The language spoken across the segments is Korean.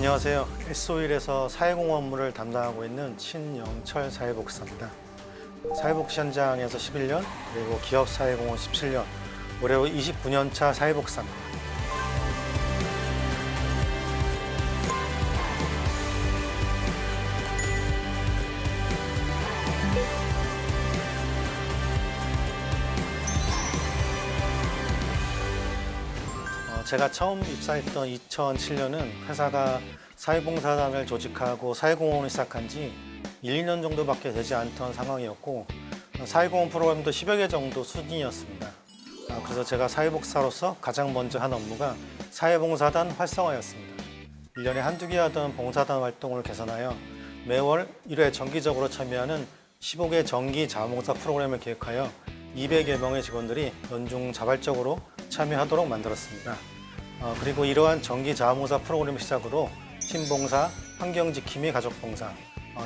안녕하세요. S-오일에서 사회공헌 업무를 담당하고 있는 신영철 사회복지사입니다. 사회복지 현장에서 11년, 그리고 기업 사회공헌 17년, 올해 29년 차 사회복지사입니다. 제가 처음 입사했던 2007년은 회사가 사회봉사단을 조직하고 사회공헌을 시작한 지 1, 2년 정도밖에 되지 않던 상황이었고 사회공헌 프로그램도 10여 개 정도 수준이었습니다. 그래서 제가 사회복지사로서 가장 먼저 한 업무가 사회봉사단 활성화였습니다. 1년에 한두 개 하던 봉사단 활동을 개선하여 매월 1회 정기적으로 참여하는 15개 정기 자원봉사 프로그램을 계획하여 200여 명의 직원들이 연중 자발적으로 참여하도록 만들었습니다. 그리고 이러한 정기 자원봉사 프로그램을 시작으로 팀봉사, 환경지킴이 가족봉사,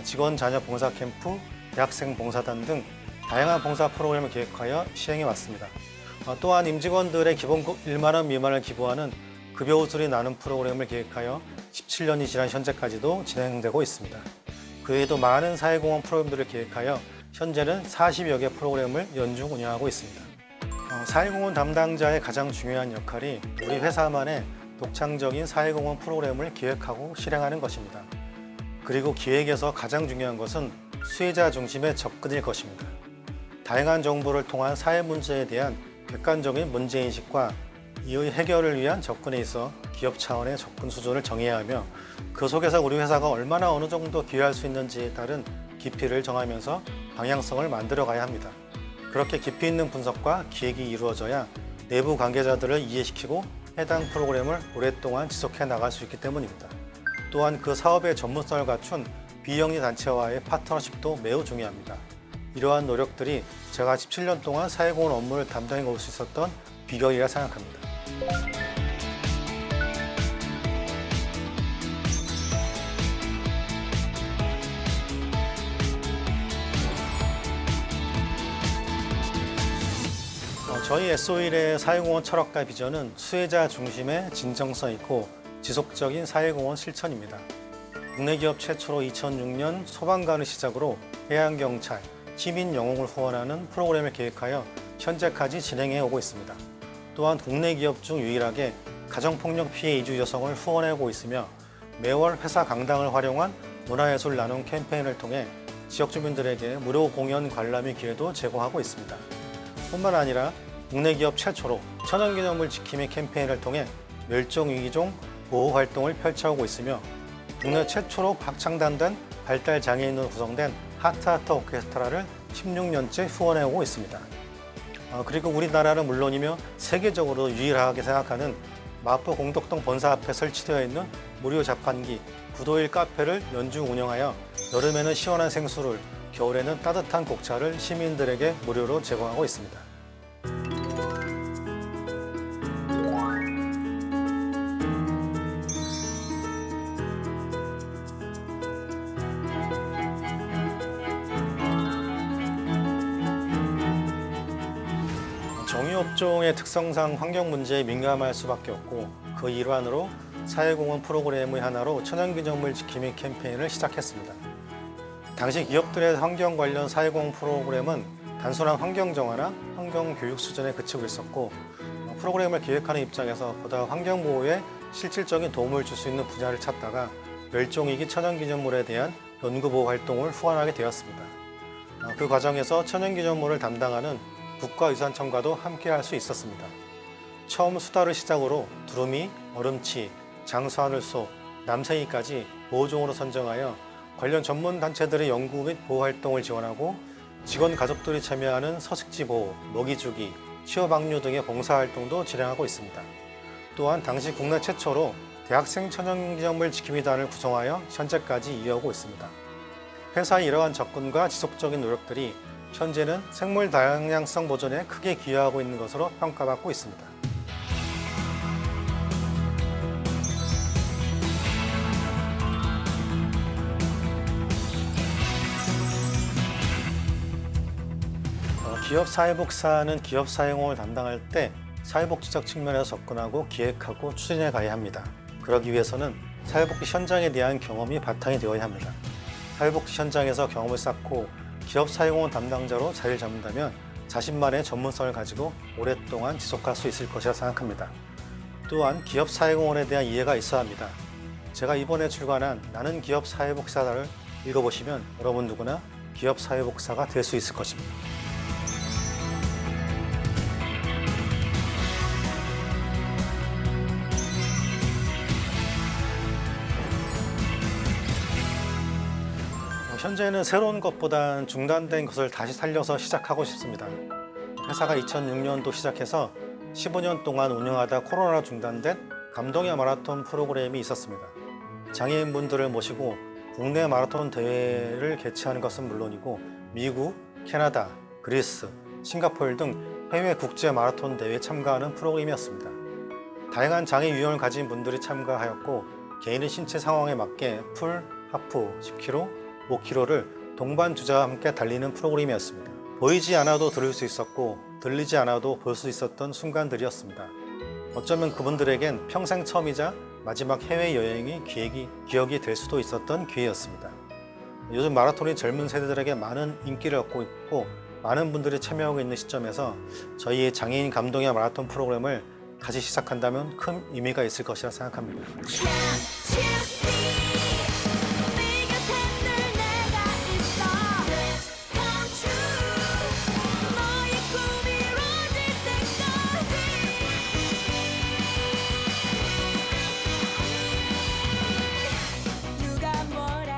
직원 자녀 봉사 캠프, 대학생 봉사단 등 다양한 봉사 프로그램을 계획하여 시행해 왔습니다. 또한 임직원들의 기본급 1만 원 미만을 기부하는 급여 우수리 나눔 프로그램을 계획하여 17년이 지난 현재까지도 진행되고 있습니다. 그 외에도 많은 사회공헌 프로그램들을 계획하여 현재는 40여 개 프로그램을 연중 운영하고 있습니다. 사회공헌 담당자의 가장 중요한 역할이 우리 회사만의 독창적인 사회공헌 프로그램을 기획하고 실행하는 것입니다. 그리고 기획에서 가장 중요한 것은 수혜자 중심의 접근일 것입니다. 다양한 정보를 통한 사회 문제에 대한 객관적인 문제인식과 이의 해결을 위한 접근에 있어 기업 차원의 접근 수준을 정해야 하며 그 속에서 우리 회사가 얼마나 어느 정도 기여할 수 있는지에 따른 깊이를 정하면서 방향성을 만들어 가야 합니다. 그렇게 깊이 있는 분석과 기획이 이루어져야 내부 관계자들을 이해시키고 해당 프로그램을 오랫동안 지속해 나갈 수 있기 때문입니다. 또한 그 사업의 전문성을 갖춘 비영리 단체와의 파트너십도 매우 중요합니다. 이러한 노력들이 제가 17년 동안 사회공헌 업무를 담당해 올 수 있었던 비결이라 생각합니다. 저희 S-오일의 사회공헌 철학과 비전은 수혜자 중심의 진정성 있고 지속적인 사회공헌 실천입니다. 국내 기업 최초로 2006년 소방관을 시작으로 해양경찰, 시민영웅을 후원하는 프로그램을 계획하여 현재까지 진행해 오고 있습니다. 또한 국내 기업 중 유일하게 가정폭력 피해 이주 여성을 후원하고 있으며 매월 회사 강당을 활용한 문화예술 나눔 캠페인을 통해 지역 주민들에게 무료 공연 관람의 기회도 제공하고 있습니다. 뿐만 아니라 국내 기업 최초로 천연기념물 지킴이 캠페인을 통해 멸종위기종 보호 활동을 펼쳐오고 있으며 국내 최초로 확창단된 발달장애인으로 구성된 하트하트 오케스트라를 16년째 후원해오고 있습니다. 그리고 우리나라는 물론이며 세계적으로 유일하게 생각하는 마포 공덕동 본사 앞에 설치되어 있는 무료 자판기 구도일 카페를 연중 운영하여 여름에는 시원한 생수를, 겨울에는 따뜻한 곡차를 시민들에게 무료로 제공하고 있습니다. 정유업종의 특성상 환경 문제에 민감할 수밖에 없고 그 일환으로 사회공헌 프로그램의 하나로 천연기념물 지킴이 캠페인을 시작했습니다. 당시 기업들의 환경 관련 사회공헌 프로그램은 단순한 환경 정화나 환경 교육 수준에 그치고 있었고 프로그램을 기획하는 입장에서 보다 환경 보호에 실질적인 도움을 줄 수 있는 분야를 찾다가 멸종위기 천연기념물에 대한 연구보호 활동을 후원하게 되었습니다. 그 과정에서 천연기념물을 담당하는 국가유산청과도 함께할 수 있었습니다. 처음 수다를 시작으로 두루미, 얼음치, 장수하늘소, 남생이까지 보호종으로 선정하여 관련 전문 단체들의 연구 및 보호 활동을 지원하고 직원 가족들이 참여하는 서식지 보호, 먹이 주기, 취업 방류 등의 봉사 활동도 진행하고 있습니다. 또한 당시 국내 최초로 대학생 천연기념물 지킴이단을 구성하여 현재까지 이어오고 있습니다. 회사의 이러한 접근과 지속적인 노력들이 현재는 생물 다양성 보존에 크게 기여하고 있는 것으로 평가받고 있습니다. 기업 사회복지사는 기업 사회공헌을 담당할 때 사회복지적 측면에서 접근하고 기획하고 추진해 가야 합니다. 그러기 위해서는 사회복지 현장에 대한 경험이 바탕이 되어야 합니다. 사회복지 현장에서 경험을 쌓고 기업 사회공헌 담당자로 자리를 잡는다면 자신만의 전문성을 가지고 오랫동안 지속할 수 있을 것이라 생각합니다. 또한 기업 사회공헌에 대한 이해가 있어야 합니다. 제가 이번에 출간한 나는 기업 사회복지사다를 읽어보시면 여러분 누구나 기업 사회복지사가 될 수 있을 것입니다. 현재는 새로운 것보단 중단된 것을 다시 살려서 시작하고 싶습니다. 회사가 2006년도 시작해서 15년 동안 운영하다 코로나로 중단된 감동의 마라톤 프로그램이 있었습니다. 장애인분들을 모시고 국내 마라톤 대회를 개최하는 것은 물론이고 미국, 캐나다, 그리스, 싱가포르 등 해외 국제 마라톤 대회에 참가하는 프로그램이었습니다. 다양한 장애 유형을 가진 분들이 참가하였고 개인의 신체 상황에 맞게 풀, 하프 10km, 5km를 동반 주자와 함께 달리는 프로그램이었습니다. 보이지 않아도 들을 수 있었고 들리지 않아도 볼 수 있었던 순간들이었습니다. 어쩌면 그분들에겐 평생 처음이자 마지막 해외여행이 기억이 될 수도 있었던 기회였습니다. 요즘 마라톤이 젊은 세대들에게 많은 인기를 얻고 있고 많은 분들이 참여하고 있는 시점에서 저희의 장애인 감동의 마라톤 프로그램을 다시 시작한다면 큰 의미가 있을 것이라 생각합니다.